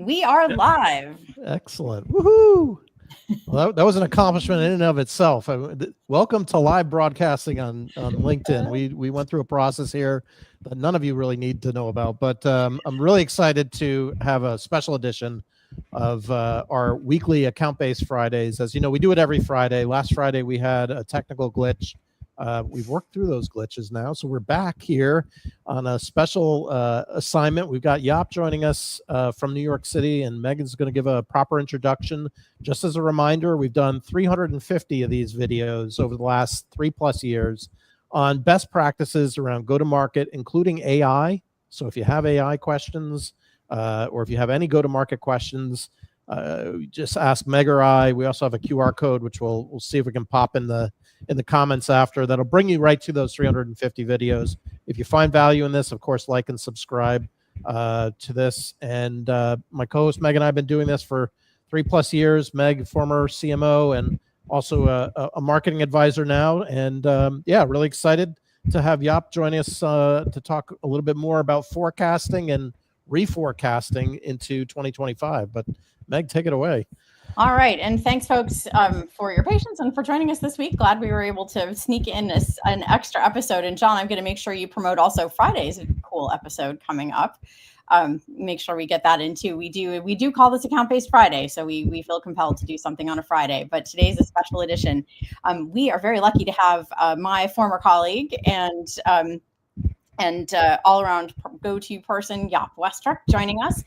We are live. Excellent. Woohoo! Well, that was an accomplishment in and of itself. Welcome to live broadcasting on LinkedIn. We went through a process here that none of you really need to know about, but I'm really excited to have a special edition of our weekly account-based Fridays. As you know, we do it every Friday. Last Friday, we had a technical glitch. We've worked through those glitches now, so we're back here on a special assignment. We've got Jaap joining us from New York City, and Megan's going to give a proper introduction. Just as a reminder, we've done 350 of these videos over the last 3+ years on best practices around go-to-market, including AI. So if you have AI questions, or if you have any go-to-market questions, just ask Meg or I. We also have a QR code, which we'll see if we can pop in the comments after. That'll bring you right to those 350 videos. If you find value in this, of course, like and subscribe to this. And my co-host Meg and I have been doing this for 3+ years. Meg, former CMO and also a marketing advisor now. And yeah, really excited to have Jaap join us to talk a little bit more about forecasting and reforecasting into 2025. But Meg, take it away. All right. And thanks, folks, for your patience and for joining us this week. Glad we were able to sneak in an extra episode. And John, I'm going to make sure you promote also Friday's cool episode coming up. Make sure we get that in too. We do call this Account-Based Friday, so we feel compelled to do something on a Friday. But today's a special edition. We are very lucky to have my former colleague and all-around go-to person, Jaap Westrik, joining us.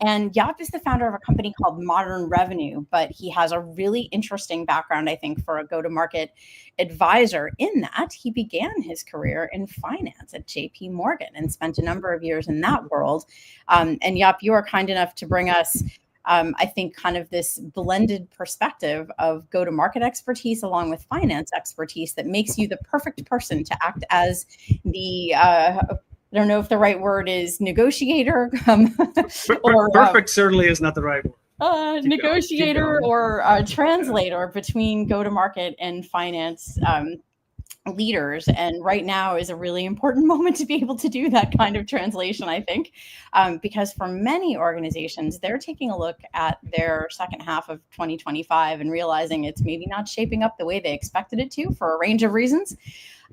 And Jaap is the founder of a company called Modern Revenue, but he has a really interesting background, I think, for a go-to-market advisor in that he began his career in finance at JP Morgan and spent a number of years in that world. And Jaap, you are kind enough to bring us I think kind of this blended perspective of go-to-market expertise along with finance expertise that makes you the perfect person to act as the, I don't know if the right word is negotiator. Or perfect certainly is not the right word. Negotiator or translator between go-to-market and finance leaders. And right now is a really important moment to be able to do that kind of translation, I think, because for many organizations, they're taking a look at their second half of 2025 and realizing it's maybe not shaping up the way they expected it to for a range of reasons.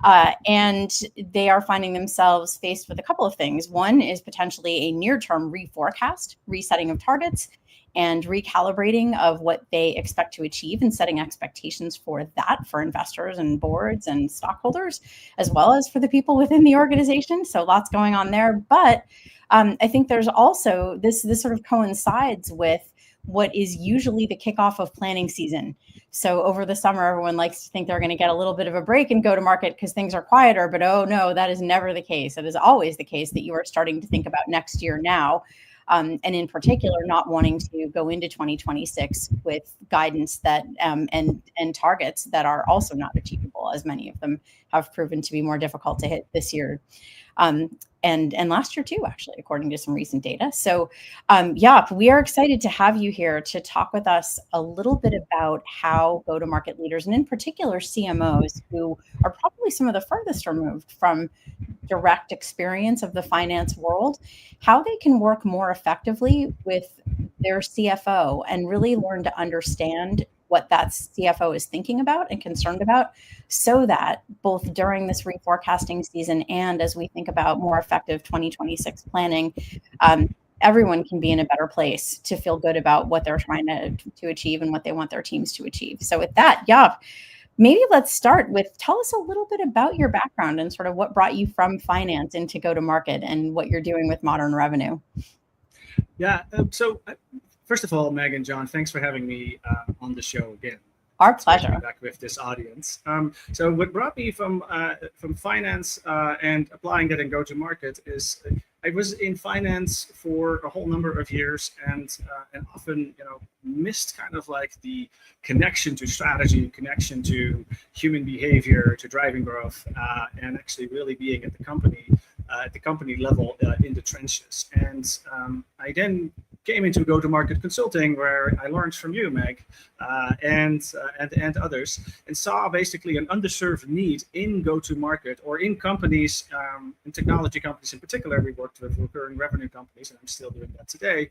And they are finding themselves faced with a couple of things. One is potentially a near-term reforecast, resetting of targets, and recalibrating of what they expect to achieve and setting expectations for that for investors and boards and stockholders, as well as for the people within the organization. So lots going on there. But I think there's also this sort of coincides with what is usually the kickoff of planning season. So over the summer, everyone likes to think they're going to get a little bit of a break and go to market because things are quieter. But oh no, that is never the case. It is always the case that you are starting to think about next year now. And in particular, not wanting to go into 2026 with guidance that and targets that are also not achievable, as many of them have proven to be more difficult to hit this year. And last year too, actually, according to some recent data. So, Jaap, we are excited to have you here to talk with us a little bit about how go-to-market leaders, and in particular CMOs, who are probably some of the furthest removed from direct experience of the finance world, how they can work more effectively with their CFO and really learn to understand what that CFO is thinking about and concerned about, so that both during this reforecasting season and as we think about more effective 2026 planning, everyone can be in a better place to feel good about what they're trying to achieve and what they want their teams to achieve. So with that, Jaap, maybe let's start with, tell us a little bit about your background and sort of what brought you from finance into go-to-market and what you're doing with Modern Revenue. Yeah, so first of all, Meg and John, thanks for having me on the show again. Our pleasure. To be back with this audience. So what brought me from finance and applying that in go-to-market is I was in finance for a whole number of years and often missed kind of like the connection to strategy, connection to human behavior, to driving growth, and actually really being at the company level in the trenches. And I then came into go-to-market consulting, where I learned from you, Meg, and others, and saw basically an underserved need in go-to-market, or in companies, in technology companies in particular. We worked with recurring revenue companies, and I'm still doing that today.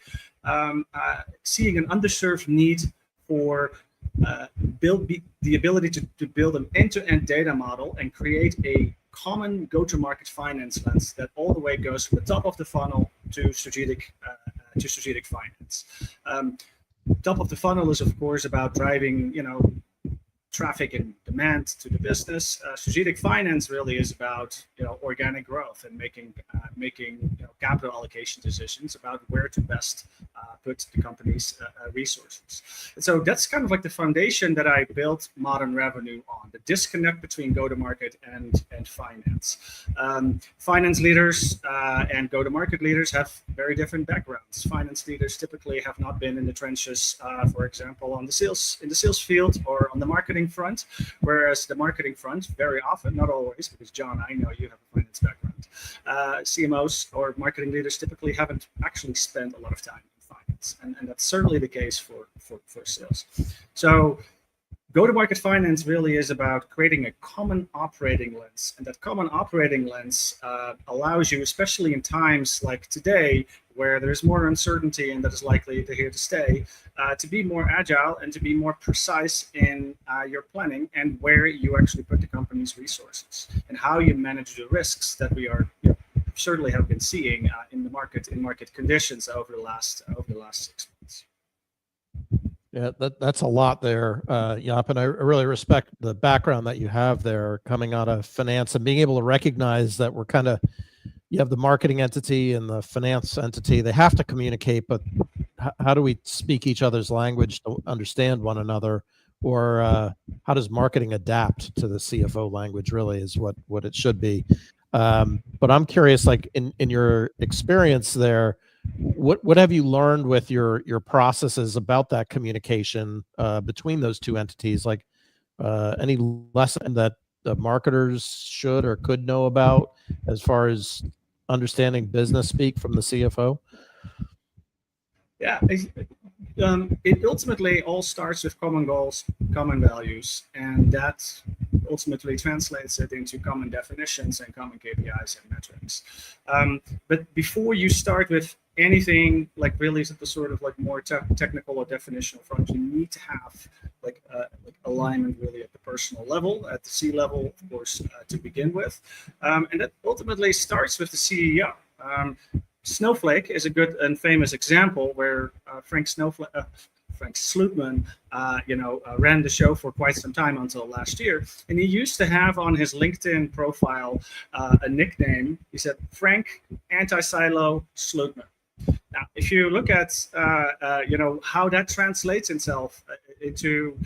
Seeing an underserved need for the ability to build an end-to-end data model and create a common go-to-market finance lens that all the way goes from the top of the funnel to strategic finance. Top of the funnel is, of course, about driving, traffic and demand to the business. Strategic finance really is about, organic growth and making capital allocation decisions about where to best put the company's resources. And so that's kind of like the foundation that I built Modern Revenue on, the disconnect between go-to-market and finance. Finance leaders and go-to-market leaders have very different backgrounds. Finance leaders typically have not been in the trenches, for example, in the sales field or on the marketing front, whereas the marketing front, very often, not always, because John, I know you have a finance background, CMOs or marketing leaders typically haven't actually spent a lot of time in finance, and that's certainly the case for sales. So go-to-market finance really is about creating a common operating lens, and that common operating lens allows you, especially in times like today, where there's more uncertainty and that is likely here to stay, to be more agile and to be more precise in your planning and where you actually put the company's resources and how you manage the risks that we are certainly have been seeing in market conditions over the last 6 months. Yeah, that's a lot there, Jaap, and I really respect the background that you have there coming out of finance and being able to recognize that you have the marketing entity and the finance entity. They have to communicate, but how do we speak each other's language to understand one another? Or how does marketing adapt to the CFO language really is what it should be. But I'm curious, like in your experience there, what have you learned with your processes about that communication between those two entities? Like any lesson that the marketers should or could know about as far as understanding business speak from the CFO? Yeah, it ultimately all starts with common goals, common values, and that ultimately translates it into common definitions and common KPIs and metrics. But before you start with anything like really at the sort of like more technical or definitional front, you need to have like alignment really at the personal level, at the C level, of course, to begin with, and that ultimately starts with the CEO. Snowflake is a good and famous example where Frank Slootman, ran the show for quite some time until last year, and he used to have on his LinkedIn profile a nickname. He said, "Frank Anti-Silo Slootman." Now, if you look at how that translates itself into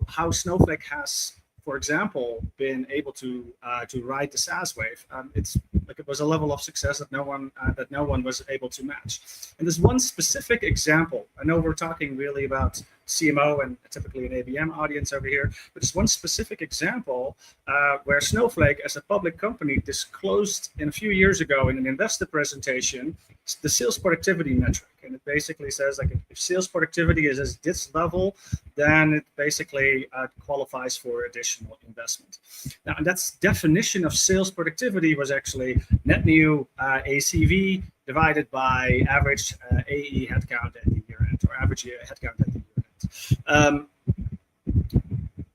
how Snowflake has, for example, been able to ride the SaaS wave, it was a level of success that no one was able to match. And there's one specific example. I know we're talking really about CMO and typically an ABM audience over here, but there's one specific example where Snowflake, as a public company, disclosed a few years ago in an investor presentation the sales productivity metric. And it basically says, like, if sales productivity is at this level, then it basically qualifies for additional investment. Now, and that's definition of sales productivity was actually net new ACV divided by average AE headcount at the year end, or average headcount at the year end.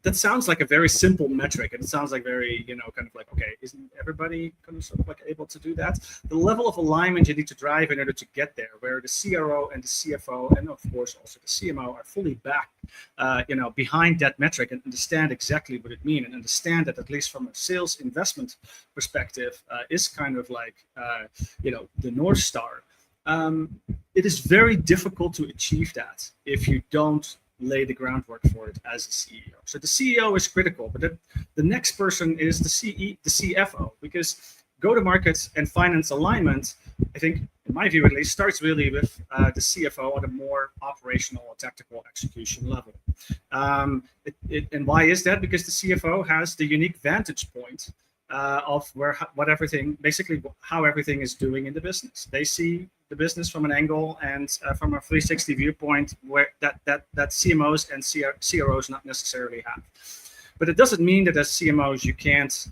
That sounds like a very simple metric, and it sounds like very, kind of like, okay, isn't everybody kind of sort of like able to do that? The level of alignment you need to drive in order to get there, where the CRO and the CFO, and of course also the CMO, are fully back, behind that metric and understand exactly what it means, and understand that at least from a sales investment perspective is kind of like, the North Star. It is very difficult to achieve that if you don't lay the groundwork for it as a CEO. So the CEO is critical, but the next person is the CFO, because go-to-market and finance alignment, I think, in my view at least, starts really with the CFO at a more operational or tactical execution level. And why is that? Because the CFO has the unique vantage point of how everything is doing in the business. They see the business from an angle and from a 360 viewpoint where that CMOs and CROs not necessarily have. But it doesn't mean that as CMOs you can't,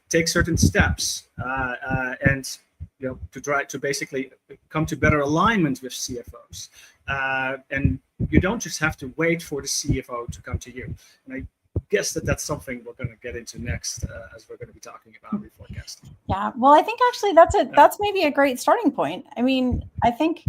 take certain steps and to try to basically come to better alignment with CFOs. And you don't just have to wait for the CFO to come to you. And I guess that's something we're going to get into next as we're going to be talking about reforecasting. Yeah, well, I think actually that's maybe a great starting point. I mean, I think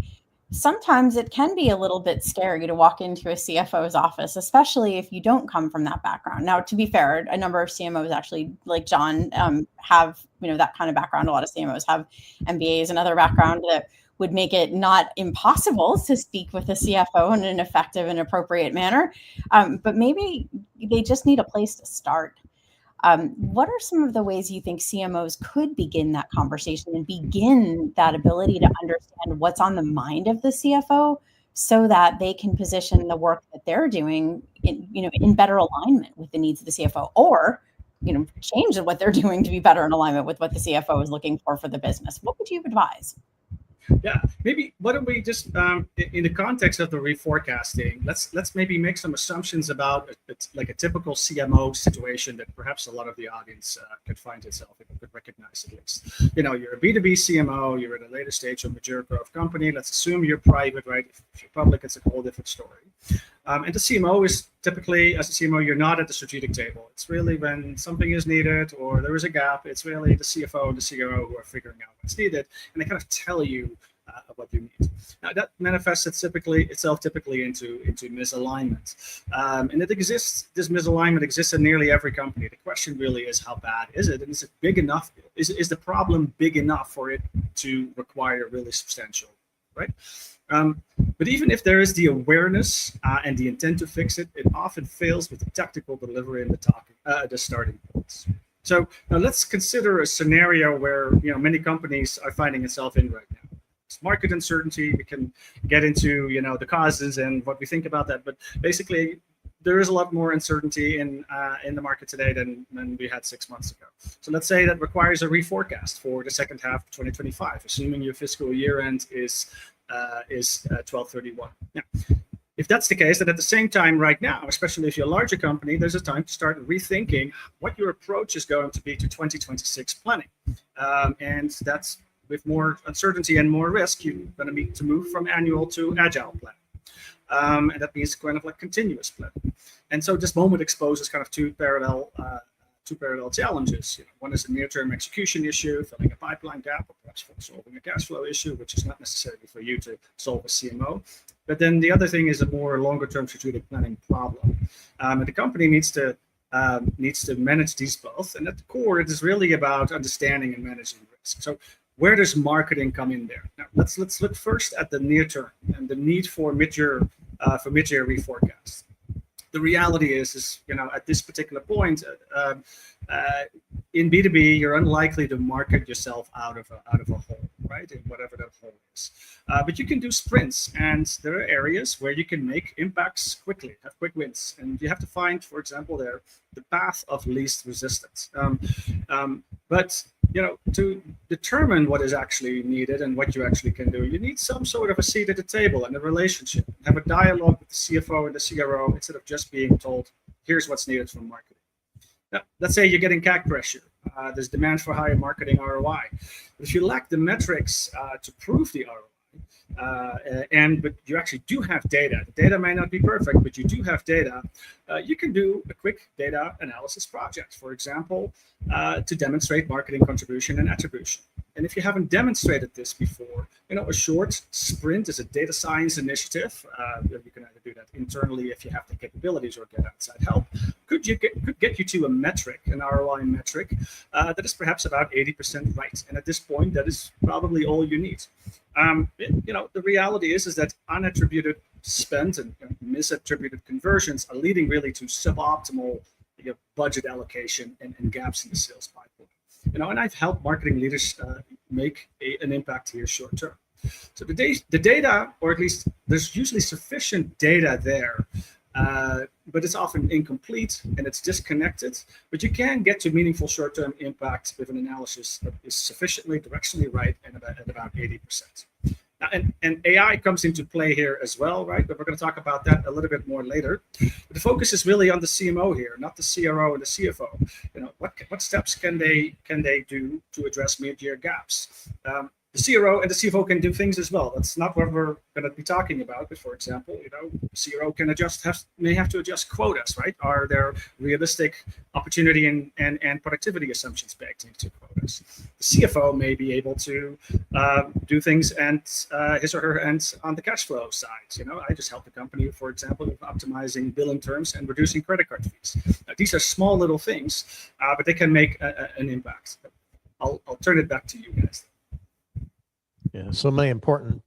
sometimes it can be a little bit scary to walk into a CFO's office, especially if you don't come from that background. Now, to be fair, a number of CMOs actually, like John, have that kind of background. A lot of CMOs have MBAs and other background that would make it not impossible to speak with a CFO in an effective and appropriate manner. But maybe they just need a place to start. What are some of the ways you think CMOs could begin that conversation and begin that ability to understand what's on the mind of the CFO so that they can position the work that they're doing in better alignment with the needs of the CFO, or change what they're doing to be better in alignment with what the CFO is looking for the business? What would you advise? Yeah, maybe why don't we just in the context of the reforecasting, let's maybe make some assumptions about like a typical CMO situation that perhaps a lot of the audience could find itself in, could recognize at least. You're a B2B CMO, you're at a later stage of mature growth company. Let's assume you're private, right? If you're public, it's a whole different story. And the CMO is typically, as a CMO, you're not at the strategic table. It's really when something is needed or there is a gap, it's really the CFO and the CRO who are figuring out what's needed, and they kind of tell you what you need. Now that manifests itself typically into misalignment, and this misalignment exists in nearly every company. The question really is, how bad is it, and is it big enough? Is the problem big enough for it to require really substantial, right? But even if there is the awareness and the intent to fix it, it often fails with the tactical delivery and the starting points. So now let's consider a scenario where many companies are finding itself in right now. It's market uncertainty. We can get into the causes and what we think about that, but basically there is a lot more uncertainty in the market today than we had 6 months ago. So let's say that requires a reforecast for the second half of 2025, assuming your fiscal year end is 12/31. Now, if that's the case, then at the same time right now, especially if you're a larger company, there's a time to start rethinking what your approach is going to be to 2026 planning. And that's with more uncertainty and more risk, you're going to need to move from annual to agile planning. And that means kind of like continuous planning. And so this moment exposes kind of two parallel challenges. One is a near-term execution issue, filling a pipeline gap, or perhaps solving a cash flow issue, which is not necessarily for you to solve a CMO. But then the other thing is a more longer-term strategic planning problem. And the company needs to manage these both. And at the core, it is really about understanding and managing risk. So where does marketing come in there? Now, let's look first at the near term and the need for mid-year reforecast. The reality is at this particular point in B2B, you're unlikely to market yourself out of a hole, right? In whatever that hole is. But you can do sprints, and there are areas where you can make impacts quickly, have quick wins, and you have to find, for example, the path of least resistance. But to determine what is actually needed and what you actually can do, you need some sort of a seat at the table and a relationship. Have a dialogue with the CFO and the CRO instead of just being told, here's what's needed from marketing. Now, let's say you're getting CAC pressure. There's demand for higher marketing ROI. But if you lack the metrics to prove the ROI, but you actually do have data. The data may not be perfect, but you do have data. You can do a quick data analysis project, for example, to demonstrate marketing contribution and attribution. And if you haven't demonstrated this before, a short sprint is a data science initiative. You can either do that internally if you have the capabilities or get outside help. Could get you to a metric, an ROI metric, that is perhaps about 80% right. And at this point, that is probably all you need. The reality is that unattributed spend and misattributed conversions are leading really to suboptimal budget allocation and gaps in the sales pipeline. And I've helped marketing leaders make an impact here short term. So the data, or at least there's usually sufficient data there but it's often incomplete and it's disconnected. But you can get to meaningful short-term impact with an analysis that is sufficiently directionally right and at about 80%. Now, and AI comes into play here as well, right? But we're going to talk about that a little bit more later. But the focus is really on the CMO here, not the CRO and the CFO. What steps can they do to address mid-year gaps? The CRO and the CFO can do things as well. That's not what we're going to be talking about. But for example, CRO can may have to adjust quotas, right? Are there realistic opportunity and productivity assumptions baked into quotas? The CFO may be able to do things and his or her ends on the cash flow side. I just help the company, for example, with optimizing billing terms and reducing credit card fees. Now, these are small little things, but they can make an impact. I'll turn it back to you guys. Yeah, so many important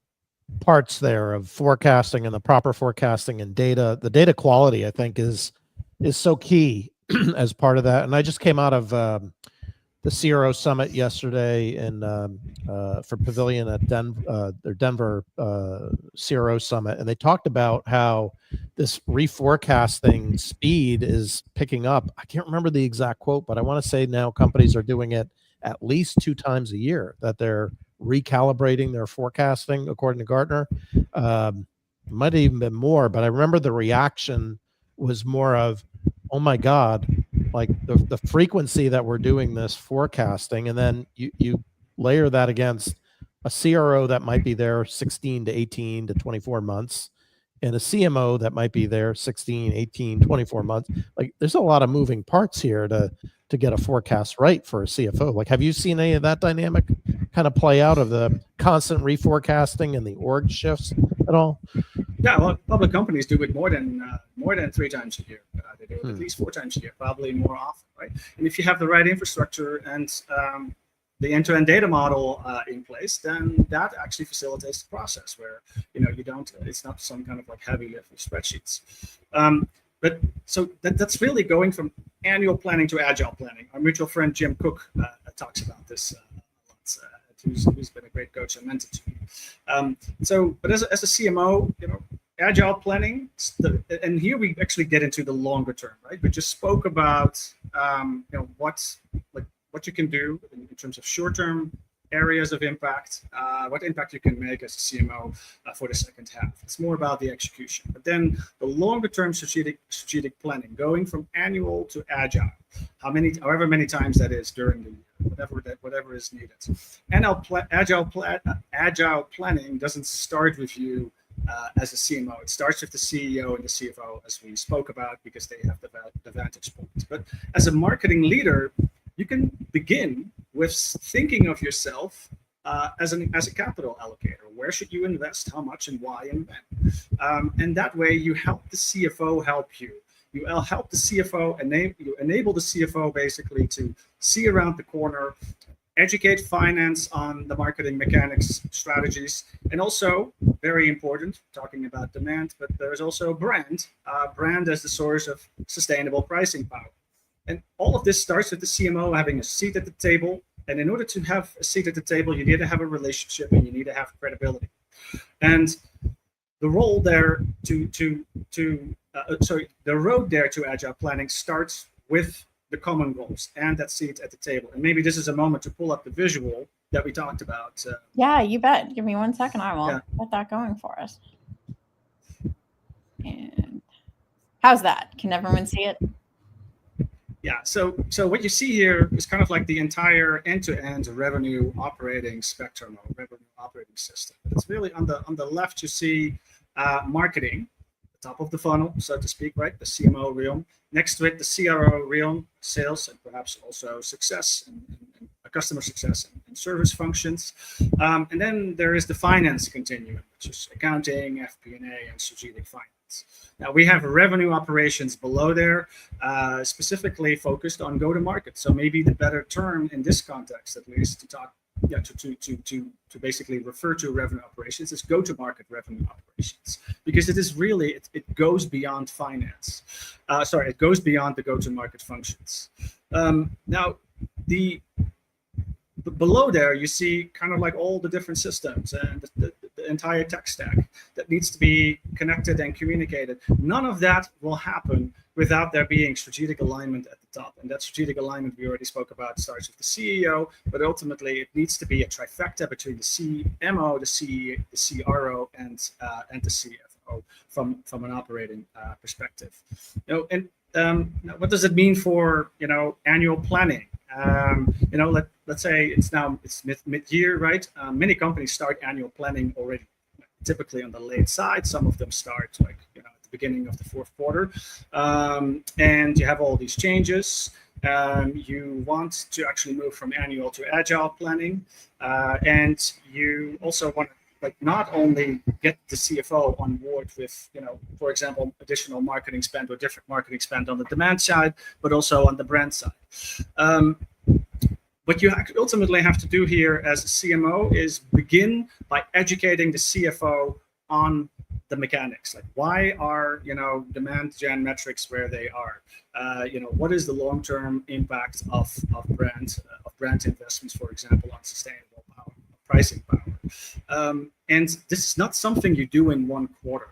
parts there of forecasting and the proper forecasting and data. The data quality, I think, is so key as part of that. And I just came out of the CRO summit yesterday for Pavilion at their Denver CRO summit, and they talked about how this reforecasting speed is picking up. I can't remember the exact quote, but I want to say now companies are doing it at least 2 times a year, that they're recalibrating their forecasting, according to Gartner. Might have even been more, but I remember the reaction was more of, oh my God, like the frequency that we're doing this forecasting. And then you layer that against a CRO that might be there 16 to 18 to 24 months and a CMO that might be there 16, 18, 24 months. Like there's a lot of moving parts here to get a forecast right for a CFO. Like, have you seen any of that dynamic kind of play out of the constant reforecasting and the org shifts at all? Yeah, well, public companies do it more than 3 times a year. They do it at least 4 times a year, probably more often, right? And if you have the right infrastructure and the end-to-end data model in place, then that actually facilitates the process where you don't. It's not some kind of like heavy lift of spreadsheets. But so that's really going from annual planning to agile planning. Our mutual friend Jim Cook talks about this a lot. Who's been a great coach and mentor to me. But as a CMO, agile planning, and here we actually get into the longer term, right? We just spoke about what you can do in terms of short-term areas of impact, what impact you can make as a CMO for the second half. It's more about the execution. But then the longer-term strategic planning, going from annual to agile, however many times that is during the year, whatever is needed. And agile planning doesn't start with you as a CMO. It starts with the CEO and the CFO, as we spoke about, because they have the vantage point. But as a marketing leader, you can begin with thinking of yourself as a capital allocator. Where should you invest, how much, and why, and when? And that way, you help the CFO help you. You help the CFO, you enable the CFO basically to see around the corner, educate finance on the marketing mechanics, strategies, and also, very important, talking about demand, but there's also brand as the source of sustainable pricing power. And all of this starts with the CMO having a seat at the table. And in order to have a seat at the table, you need to have a relationship and you need to have credibility. And the role there the road there to agile planning starts with the common goals and that seat at the table. And maybe this is a moment to pull up the visual that we talked about. Yeah, you bet. Give me 1 second. I will get that going for us. And how's that? Can everyone see it? Yeah, so what you see here is kind of like the entire end-to-end revenue operating spectrum or revenue operating system. It's really on the left you see marketing, the top of the funnel, so to speak, right? The CMO realm. Next to it, the CRO realm, sales, and perhaps also success and customer success and service functions. And then there is the finance continuum, which is accounting, FP&A, and strategic finance. Now we have revenue operations below there, specifically focused on go-to-market. So maybe the better term in this context, at least, to talk, to basically refer to revenue operations is go-to-market revenue operations, because it is really it goes beyond finance. It goes beyond the go-to-market functions. Now below there you see kind of like all the different systems and the the entire tech stack that needs to be connected and communicated. None of that will happen without there being strategic alignment at the top. And that strategic alignment we already spoke about starts with the CEO, but ultimately it needs to be a trifecta between the CMO, the CRO, and the CFO from an operating perspective. What does it mean for annual planning? Let's say it's mid-year, right? Many companies start annual planning already, typically on the late side. Some of them start at the beginning of the fourth quarter, and you have all these changes. You want to actually move from annual to agile planning, and you also want to not only get the CFO on board with, for example, additional marketing spend or different marketing spend on the demand side, but also on the brand side. What you ultimately have to do here as a CMO is begin by educating the CFO on the mechanics. Like, why are demand gen metrics where they are? What is the long-term impact of brand investments, for example, on sustainable power, pricing power? And this is not something you do in one quarter.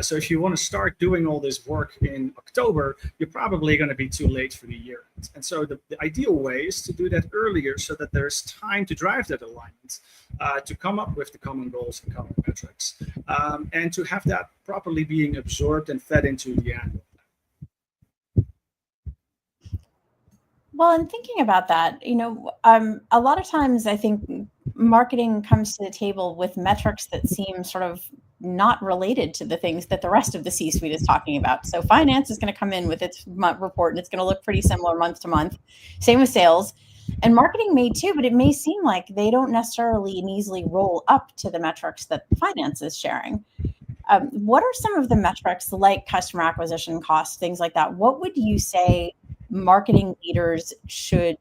So if you want to start doing all this work in October, you're probably going to be too late for the year. And so the ideal way is to do that earlier so that there's time to drive that alignment, to come up with the common goals and common metrics, and to have that properly being absorbed and fed into the annual plan. Well, and thinking about that, a lot of times I think marketing comes to the table with metrics that seem sort of not related to the things that the rest of the C-suite is talking about. So finance is going to come in with its report, and it's going to look pretty similar month to month. Same with sales. And marketing may too, but it may seem like they don't necessarily and easily roll up to the metrics that finance is sharing. What are some of the metrics like customer acquisition costs, things like that? What would you say marketing leaders should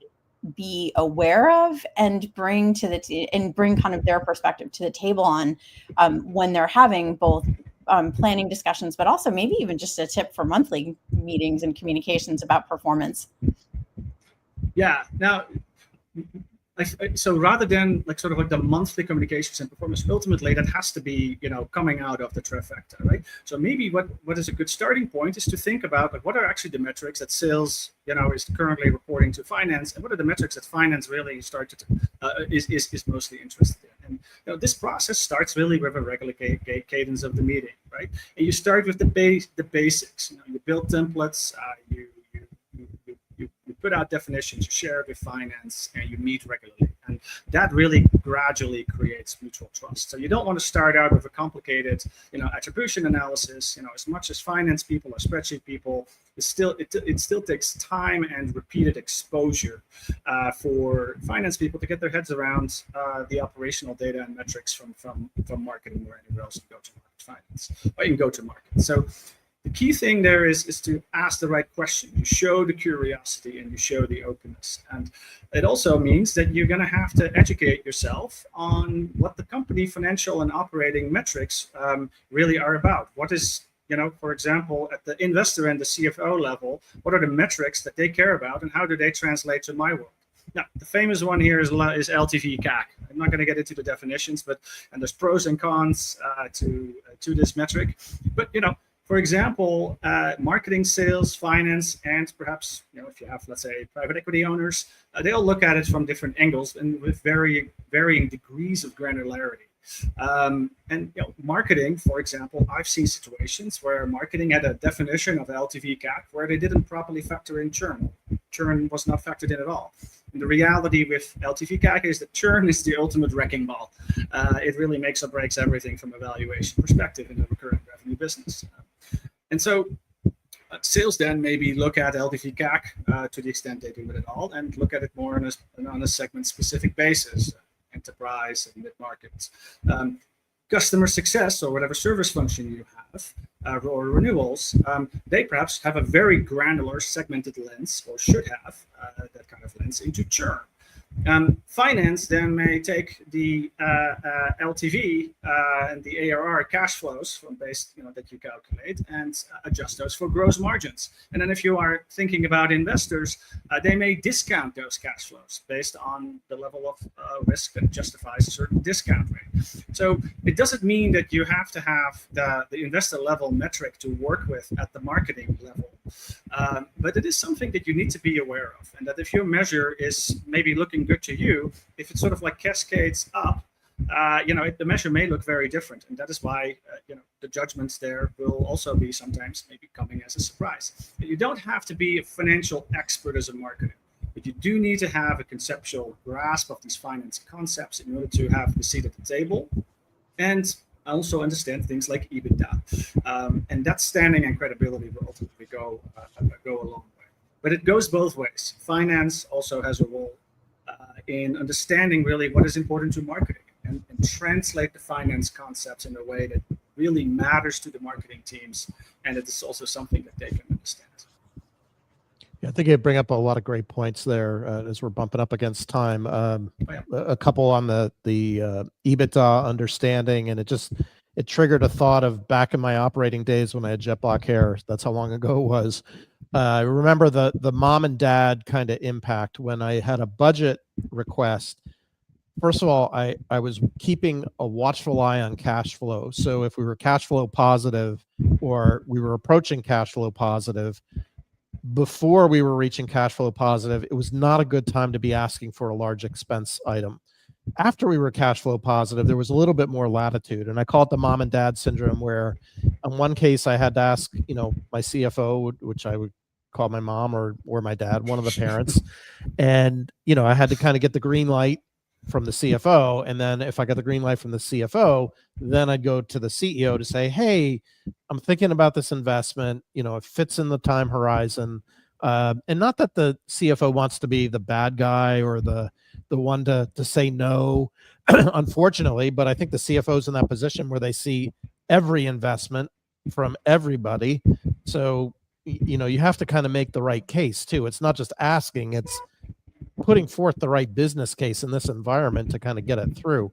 be aware of and bring kind of their perspective to the table on when they're having both planning discussions, but also maybe even just a tip for monthly meetings and communications about performance? Yeah. Now, so rather than the monthly communications and performance, ultimately that has to be coming out of the trifecta, right? So maybe what is a good starting point is to think about what are actually the metrics that sales is currently reporting to finance, and what are the metrics that finance really is mostly interested in. And this process starts really with a regular cadence of the meeting, right? And you start with the basics. You build templates, you put out definitions, you share it with finance, and you meet regularly. And that really gradually creates mutual trust. So you don't want to start out with a complicated, attribution analysis. As much as finance people or spreadsheet people, it still takes time and repeated exposure for finance people to get their heads around the operational data and metrics from marketing or anywhere else in go-to-market finance or in go-to-market. So the key thing there is to ask the right question. You show the curiosity and you show the openness. And it also means that you're going to have to educate yourself on what the company financial and operating metrics really are about. What is, for example, at the investor and the CFO level, what are the metrics that they care about and how do they translate to my world? Now, the famous one here is LTV CAC. I'm not going to get into the definitions, and there's pros and cons to this metric. But, for example, marketing, sales, finance, and perhaps, if you have, let's say, private equity owners, they'll look at it from different angles and with varying degrees of granularity. And marketing, for example, I've seen situations where marketing had a definition of LTV CAC where they didn't properly factor in churn. Churn was not factored in at all. And the reality with LTV CAC is that churn is the ultimate wrecking ball. It really makes or breaks everything from a valuation perspective in a recurring revenue business. And so sales then maybe look at LTV CAC to the extent they do it at all, and look at it more on a segment-specific basis, enterprise and mid-market. Customer success or whatever service function you have, or renewals, they perhaps have a very granular segmented lens, or should have that kind of lens into churn. Finance then may take the LTV and the ARR cash flows from base, that you calculate, and adjust those for gross margins. And then if you are thinking about investors, they may discount those cash flows based on the level of risk that justifies a certain discount rate. So it doesn't mean that you have to have the investor level metric to work with at the marketing level. But it is something that you need to be aware of, and that if your measure is maybe looking good to you, if it sort of like cascades up, the measure may look very different, and that is why the judgments there will also be sometimes maybe coming as a surprise. But you don't have to be a financial expert as a marketer, but you do need to have a conceptual grasp of these finance concepts in order to have the seat at the table, and also understand things like EBITDA, and that standing and credibility will ultimately go a long way. But it goes both ways. Finance also has a role in understanding really what is important to marketing, and translate the finance concepts in a way that really matters to the marketing teams, and it is also something that they can understand. Yeah, I think you bring up a lot of great points there as we're bumping up against time. A couple on the EBITDA understanding, and it triggered a thought of back in my operating days when I had jet black hair. That's how long ago it was. I remember the mom and dad kind of impact when I had a budget request. First of all, I was keeping a watchful eye on cash flow. So if we were cash flow positive or we were approaching cash flow positive, before we were reaching cash flow positive, it was not a good time to be asking for a large expense item. After we were cash flow positive, there was a little bit more latitude, and I call it the mom and dad syndrome, where in one case I had to ask, my CFO, which I would call my mom or my dad, one of the parents, and I had to kind of get the green light from the CFO, and then if I got the green light from the CFO, then I'd go to the CEO to say, hey, I'm thinking about this investment, it fits in the time horizon, and not that the CFO wants to be the bad guy or the one to say no, unfortunately, but I think the CFO's in that position where they see every investment from everybody. So, you have to kind of make the right case too. It's not just asking, it's putting forth the right business case in this environment to kind of get it through.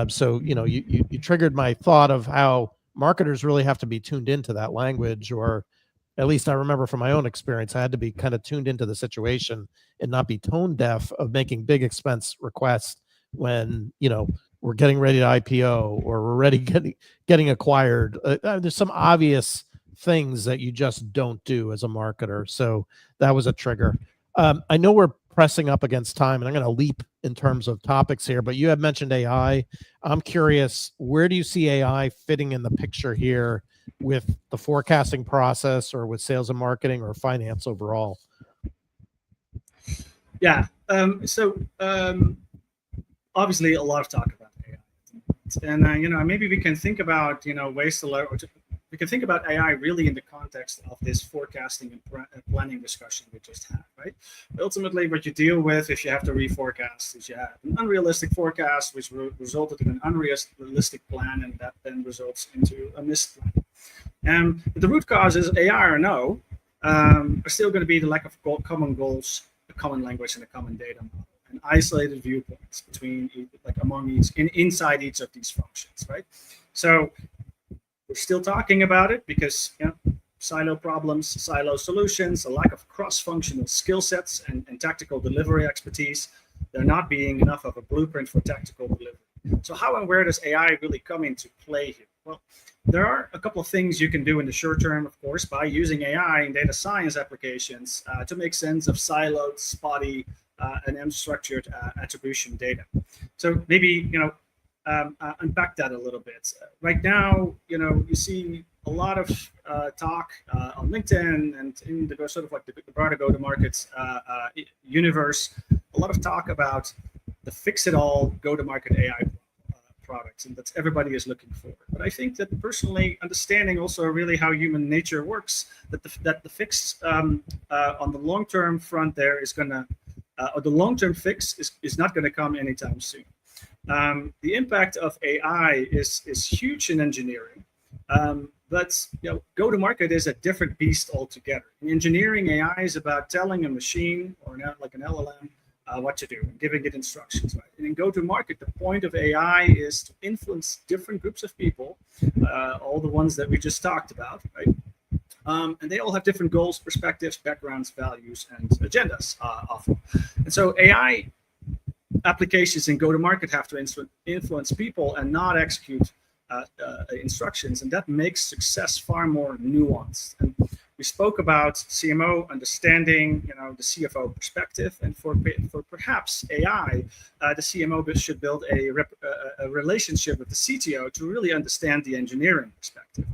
So, you triggered my thought of how marketers really have to be tuned into that language, or at least I remember from my own experience, I had to be kind of tuned into the situation and not be tone deaf of making big expense requests when, we're getting ready to IPO or we're ready getting acquired. There's some obvious things that you just don't do as a marketer. So that was a trigger. I know we're pressing up against time, and I'm going to leap in terms of topics here, but you have mentioned AI. I'm curious, where do you see AI fitting in the picture here with the forecasting process, or with sales and marketing, or finance overall? Yeah. Obviously a lot of talk about AI, and maybe we can think about ways to leverage. We can think about AI really in the context of this forecasting and planning discussion we just had, right? Ultimately, what you deal with if you have to reforecast is you have an unrealistic forecast, which resulted in an unrealistic plan, and that then results into a missed plan. But the root causes, AI or no, are still going to be the lack of common goals, a common language, and a common data model, and isolated viewpoints inside each of these functions, right? So we're still talking about it because silo problems, silo solutions, a lack of cross-functional skill sets and tactical delivery expertise. There not being enough of a blueprint for tactical delivery. So how and where does AI really come into play here? Well, there are a couple of things you can do in the short term, of course, by using AI in data science applications to make sense of siloed, spotty, and unstructured attribution data. So maybe, unpack that a little bit. Right now, you see a lot of talk on LinkedIn and in the sort of like the broader go-to-market universe, a lot of talk about the fix-it-all go-to-market AI products, and that's everybody is looking for. But I think that personally, understanding also really how human nature works, that the fix on the long-term front there is going to, or the long-term fix is not going to come anytime soon. The impact of AI is huge in engineering, but go-to-market is a different beast altogether. In engineering, AI is about telling a machine or like an LLM what to do, giving it instructions. Right? And in go-to-market, the point of AI is to influence different groups of people, all the ones that we just talked about, right? And they all have different goals, perspectives, backgrounds, values, and agendas often. And so AI applications in go-to-market have to influence people and not execute instructions, and that makes success far more nuanced. And we spoke about CMO understanding, the CFO perspective, and for perhaps AI, the CMO should build a relationship with the CTO to really understand the engineering perspective.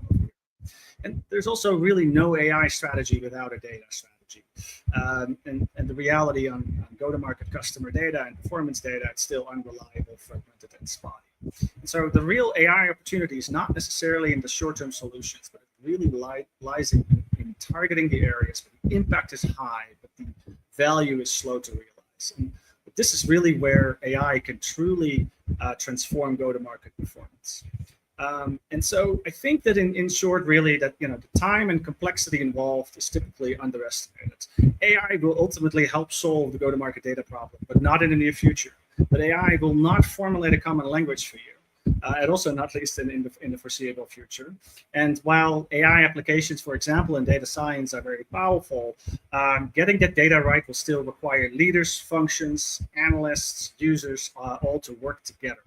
And there's also really no AI strategy without a data strategy. And the reality on go-to-market customer data and performance data, it's still unreliable, fragmented, and spotty. And so the real AI opportunity is not necessarily in the short-term solutions, but it really lies in targeting the areas where the impact is high, but the value is slow to realize. And this is really where AI can truly transform go-to-market performance. And so I think that in short, really, that the time and complexity involved is typically underestimated. AI will ultimately help solve the go-to-market data problem, but not in the near future. But AI will not formulate a common language for you, and also not least in the foreseeable future. And while AI applications, for example, in data science are very powerful, getting that data right will still require leaders, functions, analysts, users, all to work together.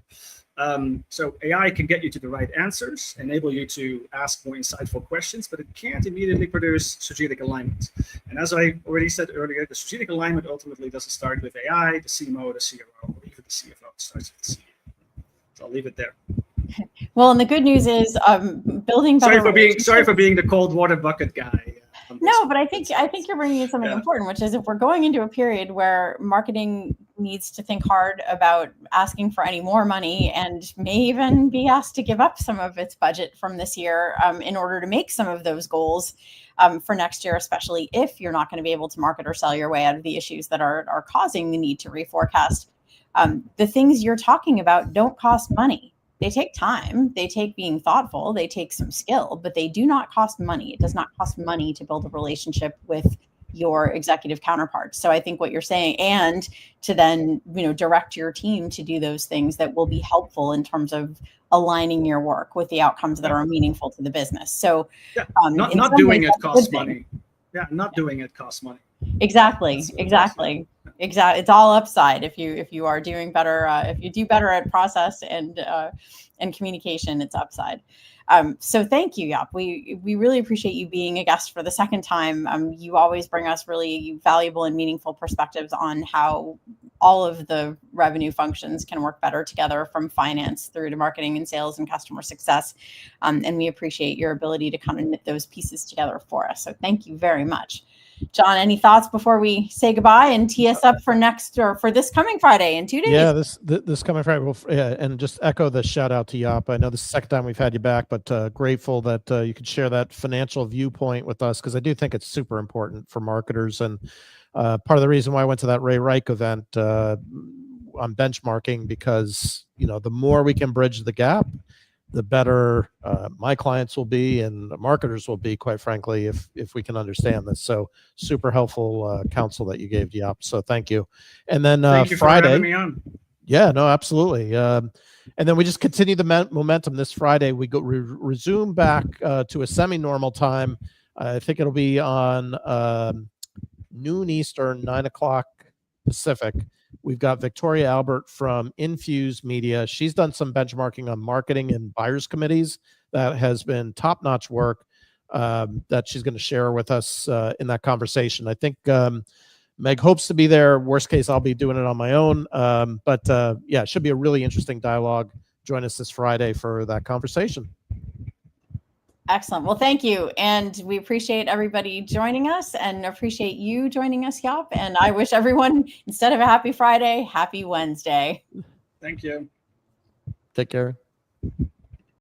So AI can get you to the right answers, enable you to ask more insightful questions, but it can't immediately produce strategic alignment. And as I already said earlier, the strategic alignment ultimately doesn't start with AI, the CMO, the CRO, or even the CFO. It starts with the CEO. So I'll leave it there. Well, and the good news is building better. Sorry for being the cold water bucket guy. No, but I think you're bringing in something important, which is if we're going into a period where marketing needs to think hard about asking for any more money and may even be asked to give up some of its budget from this year in order to make some of those goals for next year, especially if you're not going to be able to market or sell your way out of the issues that are causing the need to reforecast. The things you're talking about don't cost money. They take time, they take being thoughtful, they take some skill, but they do not cost money. It does not cost money to build a relationship with your executive counterparts. So I think what you're saying, and to then, direct your team to do those things that will be helpful in terms of aligning your work with the outcomes that are meaningful to the business. So not doing it costs money. Yeah, not doing it costs money. Exactly. It's all upside if you are doing better. If you do better at process and communication, it's upside. So thank you, Jaap. We really appreciate you being a guest for the second time. You always bring us really valuable and meaningful perspectives on how all of the revenue functions can work better together, from finance through to marketing and sales and customer success. And we appreciate your ability to kind of knit those pieces together for us. So thank you very much. John, any thoughts before we say goodbye and tee us up for for this coming Friday in 2 days? Yeah, this coming Friday. And just echo the shout out to Jaap. I know this is the second time we've had you back, but grateful that you could share that financial viewpoint with us, because I do think it's super important for marketers. And part of the reason why I went to that Ray Reich event on benchmarking, because the more we can bridge the gap, the better my clients will be and the marketers will be, quite frankly, if we can understand this. So super helpful counsel that you gave, Jaap. So thank you. And then thank you Friday, for having me on. Yeah, no, absolutely. And then we just continue the momentum this Friday. We go resume back to a semi-normal time. I think it'll be on noon Eastern, 9 o'clock Pacific. We've got Victoria Albert from Infuse Media. She's done some benchmarking on marketing and buyers committees. That has been top-notch work that she's going to share with us in that conversation. I think Meg hopes to be there. Worst case, I'll be doing it on my own. But yeah, it should be a really interesting dialogue. Join us this Friday for that conversation. Excellent. Well, thank you. And we appreciate everybody joining us and appreciate you joining us, Jaap. And I wish everyone, instead of a happy Friday, happy Wednesday. Thank you. Take care.